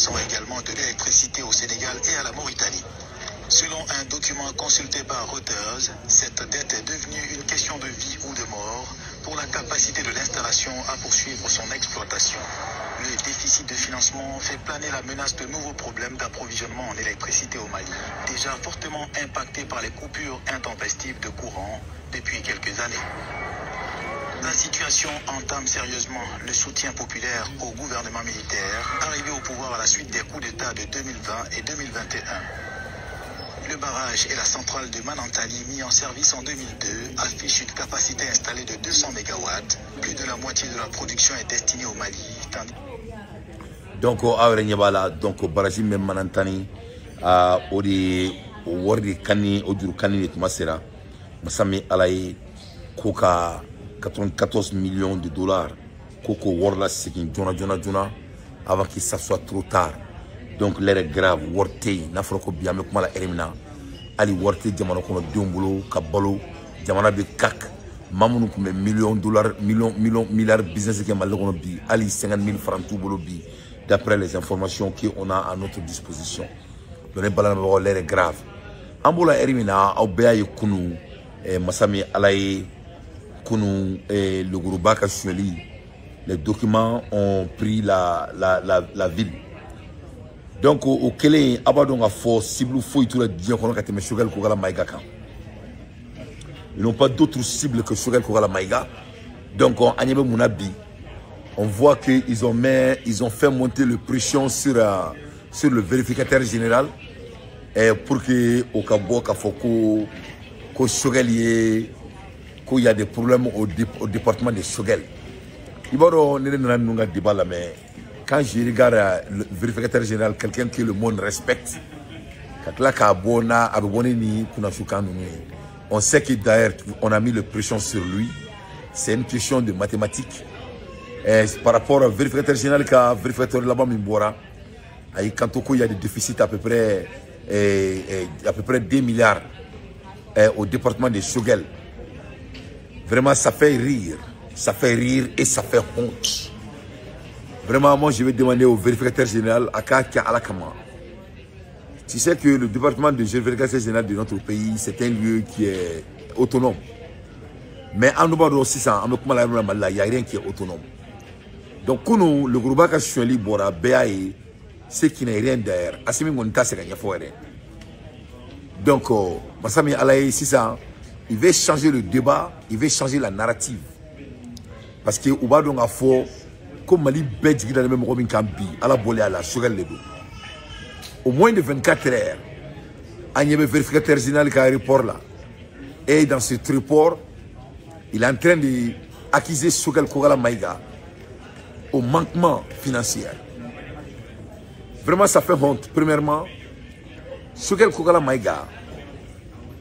fournissant également de l'électricité au Sénégal et à la Mauritanie. Selon un document consulté par Reuters, cette dette est devenue une question de vie ou de mort pour la capacité de l'installation à poursuivre son exploitation. Le déficit de financement fait planer la menace de nouveaux problèmes d'approvisionnement en électricité au Mali, déjà fortement impacté par les coupures intempestives de courant depuis quelques années. La situation entame sérieusement le soutien populaire au gouvernement militaire, arrivé au pouvoir à la suite des coups d'État de 2020 et 2021. Le barrage et la centrale de Manantali, mis en service en 2002, affichent une capacité installée de 200 MW. Plus de la moitié de la production est destinée au Mali. Donc, donc barrage même Manantani, odi wardi kani oduru kani de tumasera, masami alaye koka 94 millions de dollars, koko warla sekin jona avant que ça soit trop tard. Donc l'air est grave, Worte, Nafroko Biame Kumala Erimina, Ali Worte, Jamano Kono Diombulo, Kabalo, Jamana de Kak, Mamoun Kume milliards business qui est bi, Ali 50 000 francs tout bolo bi, d'après les informations qu'on a à notre disposition. Donc l'air est grave. Ambola Erimina, Aubea Kunu, Masami Alaye, Kunu, le Gourubaka Chueli, les documents ont pris la ville. Donc, au Kélé, Abadon a fort, cible fouille tout le dia qu'on a été Shogel Kogala Maïga. Ils n'ont pas d'autres cibles que Shogel Kogala Maïga. Donc, en Agnebe Mounabi, on voit qu'ils ont fait monter le pression sur le vérificateur général pour que au Cabo Kafoko, qu'au Shogel qu'il y a des problèmes au département de Shogel. Il va y avoir un débat là, mais quand je regarde le vérificateur général, quelqu'un que le monde respecte, on sait que d'ailleurs, on a mis le pression sur lui. C'est une question de mathématiques. Par rapport au vérificateur général, le vérificateur là-bas, quand il y a des déficits à peu près 2 milliards au département de Shogel. Vraiment, ça fait rire et ça fait honte. Vraiment, moi, je vais demander au vérificateur général, à Kaka Alakama. Tu sais que le département de vérificateur général de notre pays, c'est un lieu qui est autonome. Mais en Oubado aussi, il n'y a rien qui est autonome. Donc, nous, le groupe Kachoueli Bora, BAE, c'est qui n'est rien derrière. Assimi Monta, c'est gagné fort. Donc, Massami Alaye, c'est ça. Il veut changer le débat, il veut changer la narrative. Parce que Oubado a fort. Comme Mali Bedji dans le même Robin Kambi, à la bolée à la Shogel Ledo. Au moins de 24 heures, il y a un vérificateur général qui a un report là. Et dans ce report, il est en train d'accuser Shogel Kogala Maïga au manquement financier. Vraiment, ça fait honte. Premièrement, Shogel Kogala Maïga,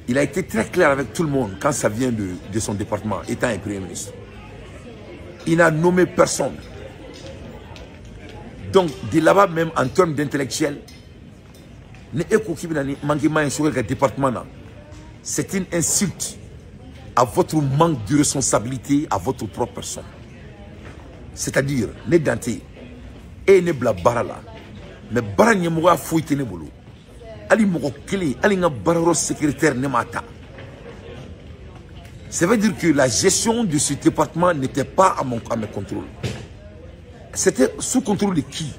il a été très clair avec tout le monde quand ça vient de son département, étant un premier ministre. Il n'a nommé personne. Donc, de là-bas, même en termes d'intellectuels, c'est une insulte à votre manque de responsabilité, à votre propre personne. C'est-à-dire, les Dante et les Blabarala, mais Baranya Moua Fouite Nebolo, Ali Moko Kili, Ali Bararo secrétaire Nemata. Ça veut dire que la gestion de ce département n'était pas à mes contrôles. C'était sous contrôle de qui?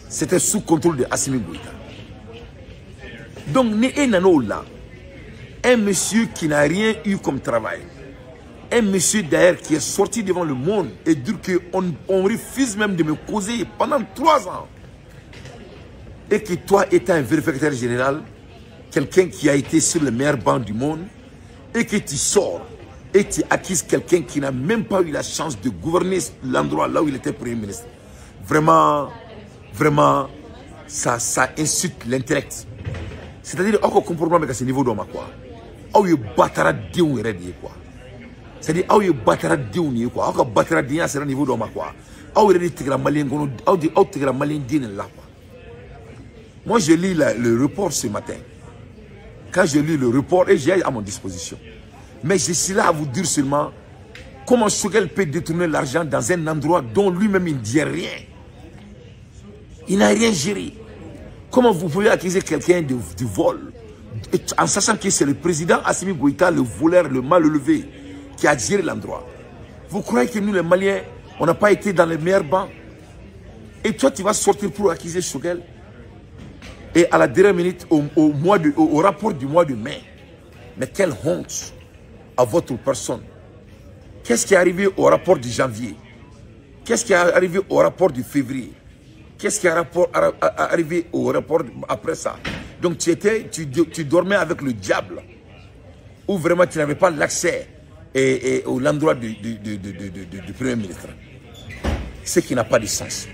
C'était sous contrôle de Assimi Goïta. Donc, là, un monsieur qui n'a rien eu comme travail, un monsieur d'ailleurs qui est sorti devant le monde et dit qu'on refuse même de me causer pendant 3 ans. Et que toi, étant un vérificateur général, quelqu'un qui a été sur le meilleur banc du monde, et que tu sors et tu acquises quelqu'un qui n'a même pas eu la chance de gouverner l'endroit là où il était Premier ministre. Vraiment, vraiment, ça insulte l'intellect. C'est-à-dire, on comprend pas à ce niveau d'homme quoi. On y battra Dieu quoi. C'est-à-dire, on y battra Dieu quoi. On battra Dieu à ce niveau d'homme quoi. On y la malien la malien là quoi. Moi, je lis le report ce matin. Quand je lis le report, et j'ai à mon disposition. Mais je suis là à vous dire seulement comment Shogel peut détourner l'argent dans un endroit dont lui-même il ne dit rien. Il n'a rien géré. Comment vous pouvez accuser quelqu'un du vol en sachant que c'est le président Assimi Goïta, le voleur, le mal élevé, qui a géré l'endroit? Vous croyez que nous, les Maliens, on n'a pas été dans les meilleurs bancs? Et toi, tu vas sortir pour accuser Choguel? Et à la dernière minute, au rapport du mois de mai, mais quelle honte à votre personne. Qu'est-ce qui est arrivé au rapport du janvier? Qu'est-ce qui est arrivé au rapport du février? Qu'est-ce qui est arrivé au rapport après ça? Donc tu dormais avec le diable. Ou vraiment tu n'avais pas l'accès au l'endroit du Premier ministre. Ce qui n'a pas de sens.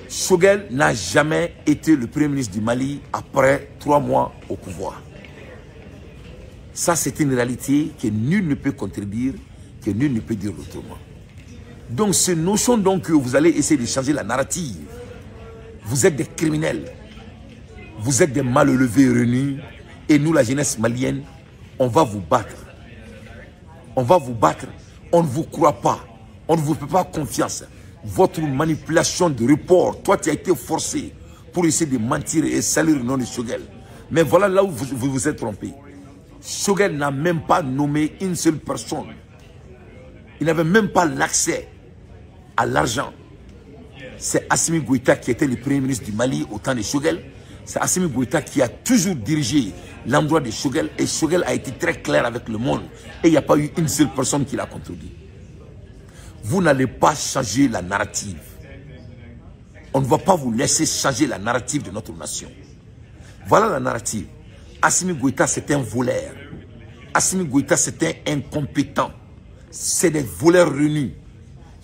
Choguel n'a jamais été le Premier ministre du Mali après 3 mois au pouvoir. Ça, c'est une réalité que nul ne peut contredire, que nul ne peut dire autrement. Donc, cette notion donc que vous allez essayer de changer la narrative, vous êtes des criminels, vous êtes des mal élevés renus, et nous, la jeunesse malienne, on va vous battre. On va vous battre, on ne vous croit pas, on ne vous fait pas confiance. Votre manipulation de report, toi tu as été forcé pour essayer de mentir et salir le nom de Choguel. Mais voilà là où vous vous êtes trompé. Choguel n'a même pas nommé une seule personne. Il n'avait même pas l'accès à l'argent. C'est Assimi Goïta qui était le Premier ministre du Mali au temps de Choguel. C'est Assimi Goïta qui a toujours dirigé l'endroit de Choguel. Et Choguel a été très clair avec le monde. Et il n'y a pas eu une seule personne qui l'a contredit. Vous n'allez pas changer la narrative. On ne va pas vous laisser changer la narrative de notre nation. Voilà la narrative. Assimi Goïta, c'est un voleur. Assimi Goïta, c'est un incompétent. C'est des voleurs renus.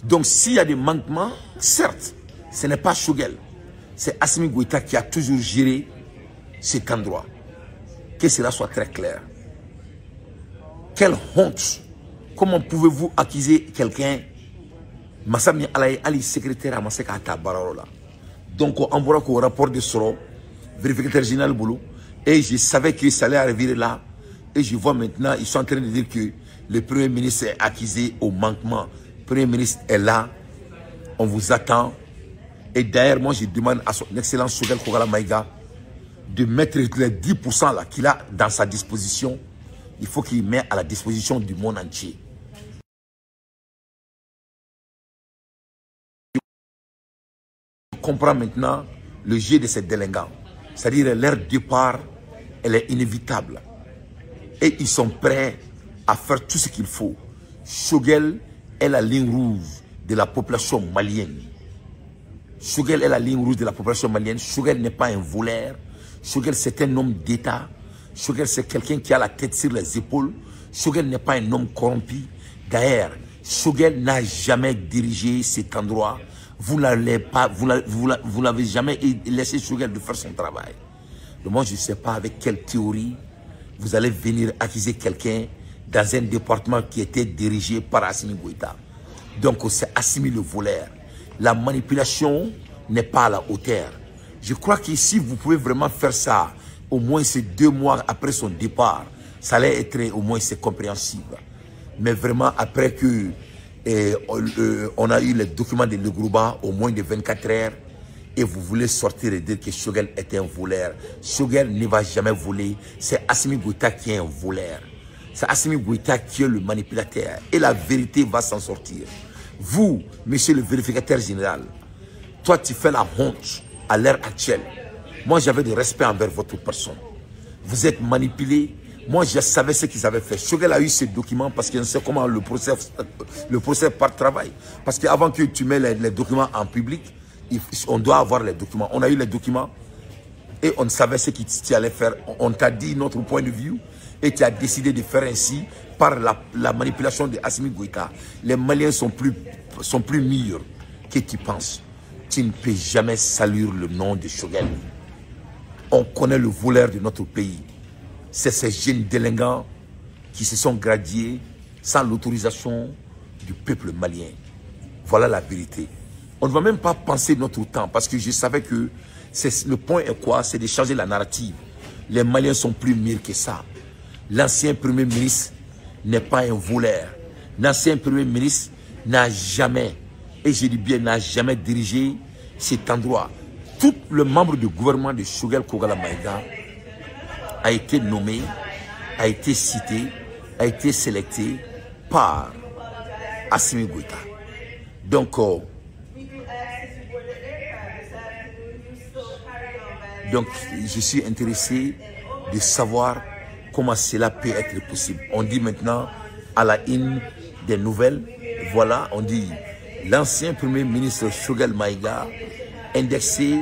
Donc, s'il y a des manquements, certes, ce n'est pas Choguel. C'est Assimi Goïta qui a toujours géré cet endroit. Que cela soit très clair. Quelle honte! Comment pouvez-vous accuser quelqu'un? Massami Ali secrétaire à Masseka Tabarola. Donc, on voit qu'au rapport de Soro, vérificateur général Boulou, et je savais que ça allait arriver là. Et je vois maintenant, ils sont en train de dire que le Premier ministre est accusé au manquement. Le Premier ministre est là. On vous attend. Et d'ailleurs, moi, je demande à son excellence Choguel Kogala Maïga de mettre les 10% là qu'il a dans sa disposition. Il faut qu'il mette à la disposition du monde entier. Je comprends maintenant le jeu de ces délinquants. C'est-à-dire leur départ, elle est inévitable. Et ils sont prêts à faire tout ce qu'il faut. Choguel est la ligne rouge de la population malienne. Choguel est la ligne rouge de la population malienne. Choguel n'est pas un voleur. Choguel, c'est un homme d'État. Choguel, c'est quelqu'un qui a la tête sur les épaules. Choguel n'est pas un homme corrompu. D'ailleurs, Choguel n'a jamais dirigé cet endroit. Vous n'avez jamais laissé Choguel de faire son travail. Donc moi, je ne sais pas avec quelle théorie vous allez venir accuser quelqu'un dans un département qui était dirigé par Assimi Goïta. Donc c'est Assimi le voleur. La manipulation n'est pas à la hauteur. Je crois que si vous pouvez vraiment faire ça, au moins ces 2 mois après son départ, ça allait être au moins c'est compréhensible. Mais vraiment après que on a eu les documents de Legrouba au moins de 24 heures, et vous voulez sortir et dire que Choguel est un voleur. Choguel ne va jamais voler. C'est Assimi Goïta qui est un voleur. C'est Assimi Goïta qui est le manipulateur. Et la vérité va s'en sortir. Vous, monsieur le vérificateur général, toi tu fais la honte à l'heure actuelle. Moi j'avais du respect envers votre personne. Vous êtes manipulé. Moi je savais ce qu'ils avaient fait. Choguel a eu ces documents parce qu'il ne sait comment le procès par travail. Parce qu'avant que tu mets les documents en public, on doit avoir les documents. On a eu les documents et on savait ce que tu allais faire. On t'a dit notre point de vue et tu as décidé de faire ainsi par la manipulation de Assimi Goïta. Les Maliens sont plus mûrs que tu penses. Tu ne peux jamais saluer le nom de Choguel. On connaît le voleur de notre pays. C'est ces jeunes délinquants qui se sont gradués sans l'autorisation du peuple malien. Voilà la vérité. On ne va même pas penser notre temps parce que je savais que le point est quoi? C'est de changer la narrative. Les Maliens sont plus mûrs que ça. L'ancien Premier ministre n'est pas un voleur. L'ancien Premier ministre n'a jamais, et je dis bien n'a jamais dirigé cet endroit. Tout le membre du gouvernement de Choguel Kogala Maïga a été nommé, a été cité, a été sélecté par Assimi Goïta. Donc, je suis intéressé de savoir comment cela peut être possible. On dit maintenant à la une des nouvelles, voilà, on dit l'ancien premier ministre Choguel Maïga indexé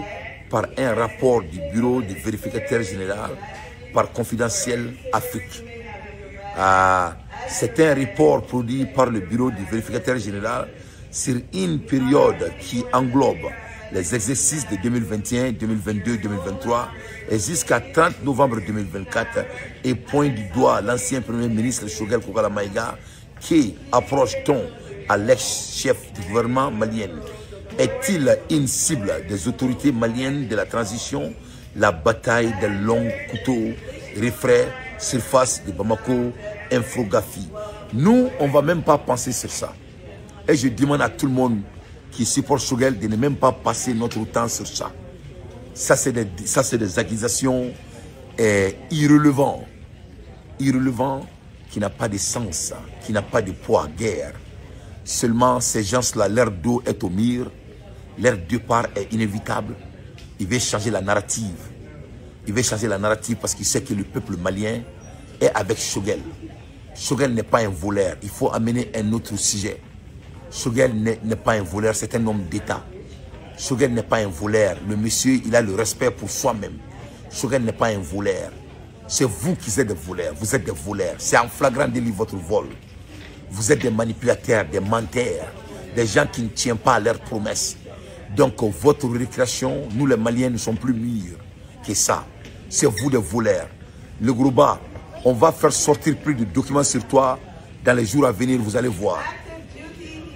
par un rapport du bureau du vérificateur général par Confidentiel Afrique. C'est un rapport produit par le bureau du vérificateur général sur une période qui englobe les exercices de 2021, 2022, 2023 et jusqu'à 30 novembre 2024 et pointe du doigt l'ancien premier ministre Choguel Kogala Maïga qui approche-t-on à l'ex-chef du gouvernement malien. Est-il une cible des autorités maliennes de la transition? La bataille des longs couteaux, refrains, surface de Bamako, Infographie. Nous, on ne va même pas penser sur ça. Et je demande à tout le monde qui supporte Choguel de ne même pas passer notre temps sur ça. Ça, c'est des accusations irrélevantes. Irrélevantes qui n'ont pas de sens, qui n'ont pas de poids, guerre. Seulement, ces gens-là, leur dos est au mur. Leur départ est inévitable. Il veut changer la narrative. Il veut changer la narrative parce qu'il sait que le peuple malien est avec Choguel. Choguel n'est pas un voleur. Il faut amener un autre sujet. Choguel n'est pas un voleur, c'est un homme d'État. Choguel n'est pas un voleur. Le monsieur, il a le respect pour soi-même. Choguel n'est pas un voleur. C'est vous qui êtes des voleurs. Vous êtes des voleurs. C'est en flagrant délit votre vol. Vous êtes des manipulateurs, des menteurs, des gens qui ne tiennent pas à leurs promesses. Donc votre récréation, nous les Maliens ne sommes plus mûrs que ça. C'est vous des voleurs. Le Grouba, on va faire sortir plus de documents sur toi dans les jours à venir, vous allez voir.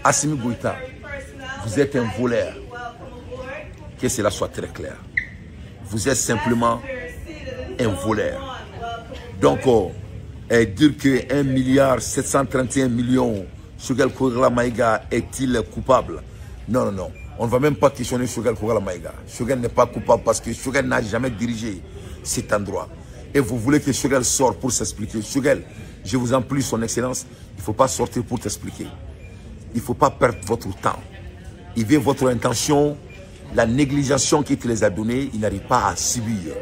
Assimi Goïta, vous êtes un voleur. Que cela soit très clair. Vous êtes simplement un voleur. Donc, dire que 1,731 milliard Choguel Kogala Maïga est-il coupable? Non, non, non. On ne va même pas questionner Choguel Kogala Maïga. Choguel n'est pas coupable parce que Choguel n'a jamais dirigé cet endroit. Et vous voulez que Choguel sorte pour s'expliquer. Choguel, je vous en prie, son excellence, il ne faut pas sortir pour t'expliquer. Il ne faut pas perdre votre temps. Il veut votre intention, la négligence qu'il les a donnée, il n'arrive pas à subir.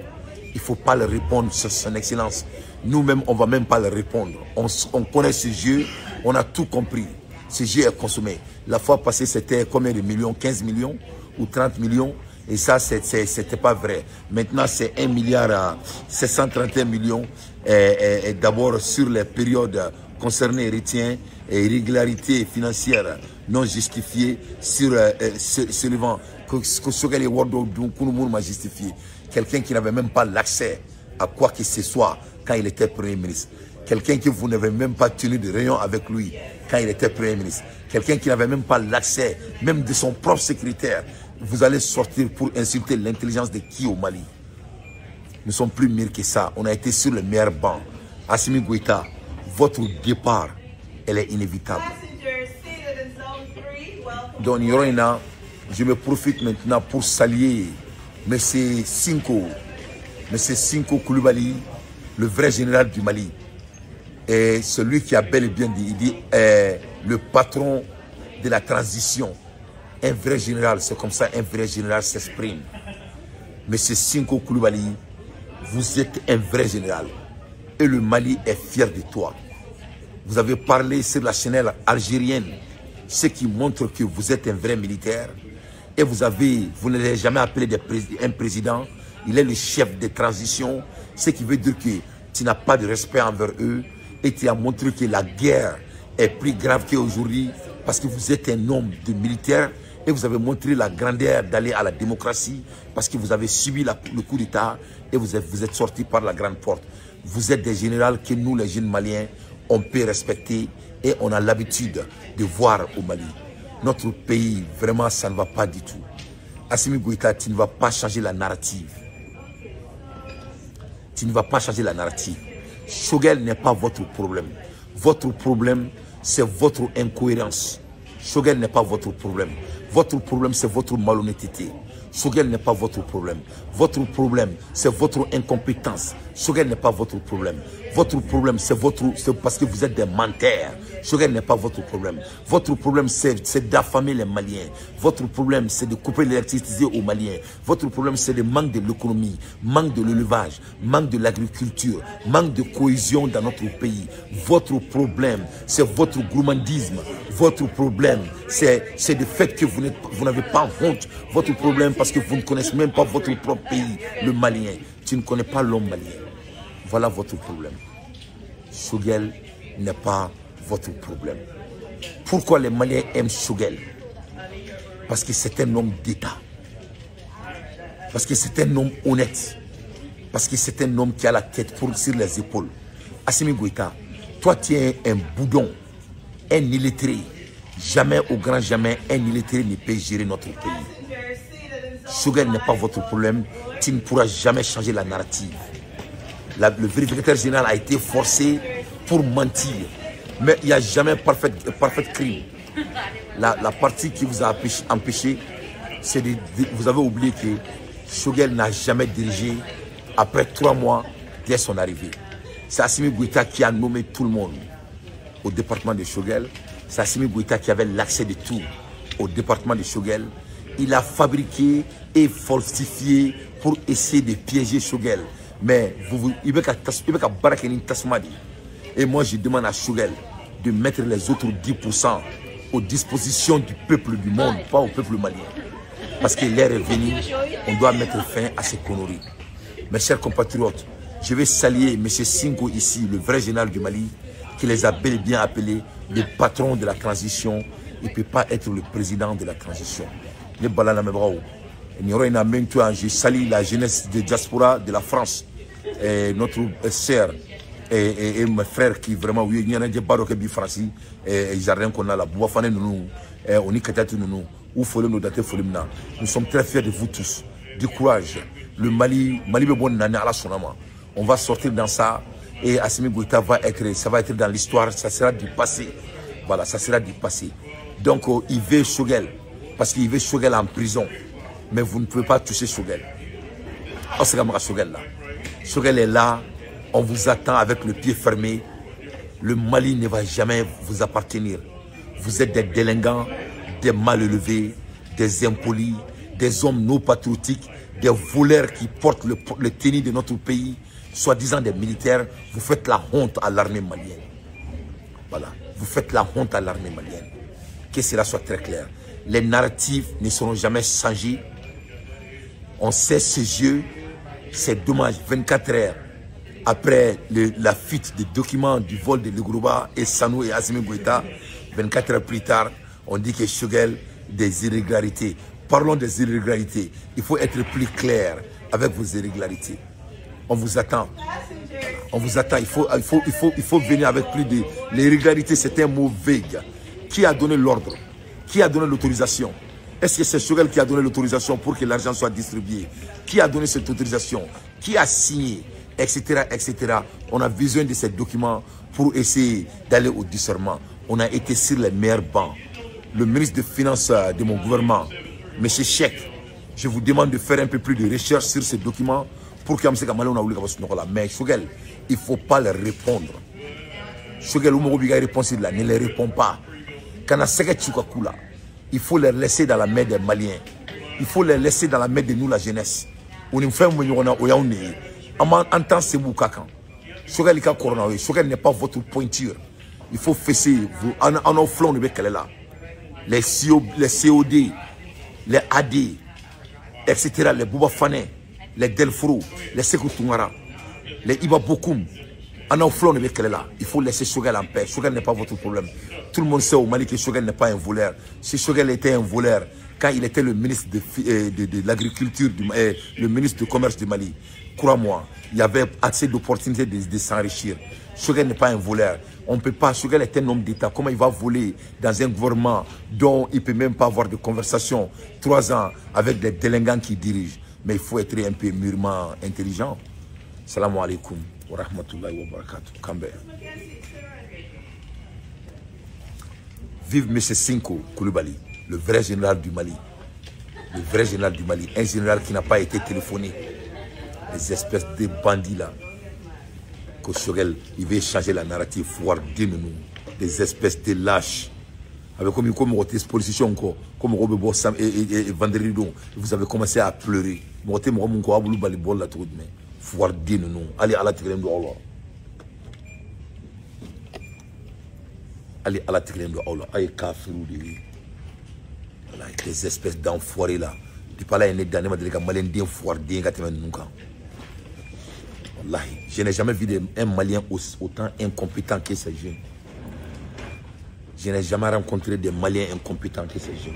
Il ne faut pas le répondre, son excellence. Nous-mêmes, on ne va même pas le répondre. On connaît ce jeu, on a tout compris. Ce jeu est consommé. La fois passée, c'était combien de millions? 15 millions ou 30 millions? Et ça, c'était pas vrai. Maintenant, c'est 1,731 milliard. Et d'abord, sur les périodes concernées, retiens et irrégularités financières non justifiées sur le vent que Choguel et Wardo Kounoumou m'a justifié. Quelqu'un qui n'avait même pas l'accès à quoi que ce soit quand il était Premier ministre. Quelqu'un que vous n'avez même pas tenu de réunion avec lui quand il était Premier ministre. Quelqu'un qui n'avait même pas l'accès, même de son propre secrétaire. Vous allez sortir pour insulter l'intelligence de qui au Mali? Nous sommes plus mûrs que ça. On a été sur le meilleur banc. Assimi Goïta, votre départ, elle est inévitable. Donc, Yorina, je me profite maintenant pour saluer M. Sinko Koulibaly, le vrai général du Mali. Et celui qui a bel et bien dit, il dit, le patron de la transition. Un vrai général, c'est comme ça, un vrai général s'exprime. Monsieur Sinko Koulibaly, vous êtes un vrai général. Et le Mali est fier de toi. Vous avez parlé sur la chaîne algérienne, ce qui montre que vous êtes un vrai militaire. Et vous ne l'avez jamais appelé un président. Il est le chef de transition, ce qui veut dire que tu n'as pas de respect envers eux. Et tu as montré que la guerre est plus grave qu'aujourd'hui parce que vous êtes un homme de militaire et vous avez montré la grandeur d'aller à la démocratie parce que vous avez subi le coup d'État et vous êtes sorti par la grande porte. Vous êtes des généraux que nous, les jeunes Maliens, on peut respecter et on a l'habitude de voir au Mali. Notre pays, vraiment, ça ne va pas du tout. Assimi Goïta, tu ne vas pas changer la narrative. Tu ne vas pas changer la narrative. Choguel n'est pas votre problème. Votre problème, c'est votre incohérence. Choguel n'est pas votre problème. Votre problème, c'est votre malhonnêteté. Choguel n'est pas votre problème. Votre problème, c'est votre incompétence. Choguel n'est pas votre problème. Votre problème, c'est parce que vous êtes des menteurs. Choguel n'est pas votre problème. Votre problème, c'est d'affamer les Maliens. Votre problème, c'est de couper l'électricité aux Maliens. Votre problème, c'est le manque de l'économie, manque de l'élevage, manque de l'agriculture, manque de cohésion dans notre pays. Votre problème, c'est votre gourmandisme. Votre problème, c'est le fait que vous n'avez pas honte. Votre problème, parce que vous ne connaissez même pas votre propre pays, le Malien. Tu ne connais pas l'homme malien. Voilà votre problème. Choguel n'est pas votre problème. Pourquoi les Maliens aiment Choguel? Parce que c'est un homme d'État. Parce que c'est un homme honnête. Parce que c'est un homme qui a la tête sur les épaules. Assimi Goïta, toi tu es un boudon, un illettré. Jamais, au grand jamais, un illettré ne peut gérer notre pays. Choguel n'est pas votre problème. Tu ne pourras jamais changer la narrative. Le vérificateur général a été forcé pour mentir. Mais il n'y a jamais parfait crime. La partie qui vous a empêché, c'est vous avez oublié que Choguel n'a jamais dirigé après 3 mois dès son arrivée. C'est Assimi Goïta qui a nommé tout le monde au département de Choguel. C'est Assimi Goïta qui avait l'accès de tout au département de Choguel. Il a fabriqué et falsifié pour essayer de piéger Choguel. Mais il veut qu'à Barakeni Tasmadi. Et moi je demande à Choguel de mettre les autres 10% aux dispositions du peuple du monde, pas au peuple malien. Parce que l'heure est venue, on doit mettre fin à ces conneries. Mes chers compatriotes, je vais saluer M. Singo ici, le vrai général du Mali, qui les a bel et bien appelés le patron de la transition. Il ne peut pas être le président de la transition. Je salue la jeunesse de diaspora de la France, et notre sœur et mes frères qui vraiment, oui, il y a des barreaux qui sont français, et jardin qu'on a là, nous sommes très fiers de vous tous. Du courage. Le Mali, on va sortir dans ça, et Assimi Goïta ça va être dans l'histoire, ça sera du passé. Voilà, ça sera du passé. Donc, il veut Choguel, parce qu'il veut Choguel en prison. Mais vous ne pouvez pas toucher Choguel. Choguel est là, on vous attend avec le pied fermé. Le Mali ne va jamais vous appartenir. Vous êtes des délinquants, des mal élevés, des impolis, des hommes non patriotiques, des voleurs qui portent le tennis de notre pays, soi-disant des militaires. Vous faites la honte à l'armée malienne. Voilà, vous faites la honte à l'armée malienne. Que cela soit très clair. Les narratifs ne seront jamais changés. On sait ces yeux, c'est dommage, 24 heures après la fuite des documents du vol de Legrouba et Sanou et Assimi Goïta, 24 heures plus tard, on dit que Choguel, des irrégularités. Parlons des irrégularités. Il faut être plus clair avec vos irrégularités. On vous attend. On vous attend. Il faut venir avec plus de... L'irrégularité, c'est un mot vague. Qui a donné l'ordre? Qui a donné l'autorisation? Est-ce que c'est Choguel qui a donné l'autorisation pour que l'argent soit distribué? Qui a donné cette autorisation? Qui a signé? Etc. etc. On a besoin de ces documents pour essayer d'aller au discernement. On a été sur les meilleurs bancs. Le ministre des Finances de mon gouvernement, M. Cheikh, je vous demande de faire un peu plus de recherche sur ces documents pour que M. Kamalé mais Choguel, il ne faut pas leur répondre. Choguel, ne les répond pas. Il faut les laisser dans la main des Maliens. Il faut les laisser dans la main de nous, la jeunesse. Choguel n'est pas votre pointure. Il faut fesser. Les COD, les AD, etc., les Bouba Fane, les Delfro, les Sekou Toungara, les Iba Bokoum. Il faut laisser Choguel en paix. Choguel n'est pas votre problème. Tout le monde sait au Mali que Choguel n'est pas un voleur. Si Choguel était un voleur, quand il était le ministre de l'agriculture, le ministre du commerce du Mali, crois-moi, il y avait assez d'opportunités de s'enrichir. Choguel n'est pas un voleur. On ne peut pas. Choguel est un homme d'État. Comment il va voler dans un gouvernement dont il ne peut même pas avoir de conversation 3 ans avec des délinquants qui dirigent? Mais il faut être un peu mûrement intelligent. Salam alaikum wa rahmatullahi wa barakatuh. Kambe. Vive M. Sinko Koulibaly, le vrai général du Mali. Le vrai général du Mali, un général qui n'a pas été téléphoné. Les espèces de bandits là. Kosorel, il veut changer la narrative, voir nous. Des espèces de lâches. Avec comme on exposition encore, comme on veut Sam et vendredi, vous avez commencé à pleurer. Monter mon quoi, vous le bol la tout mais voir nous. Allez à la télé de Allah. Allez à la télé de Allah. Allez kafirou des espèces d'enfoirés là. Tu parles à un édan, mais des Maliens d'enfoirés je n'ai jamais vu un Malien autant incompétent que ces jeunes. Je n'ai jamais rencontré des Maliens incompétents que ces jeunes.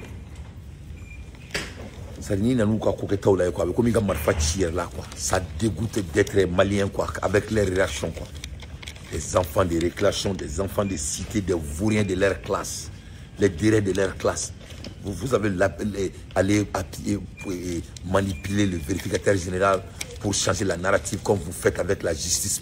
Ça dégoûte d'être Malien avec les réactions. Des enfants de réclamation, des enfants de cité, des vauriens de leur classe, les directs de leur classe. Vous avez aller manipuler le vérificateur général pour changer la narrative comme vous faites avec la justice.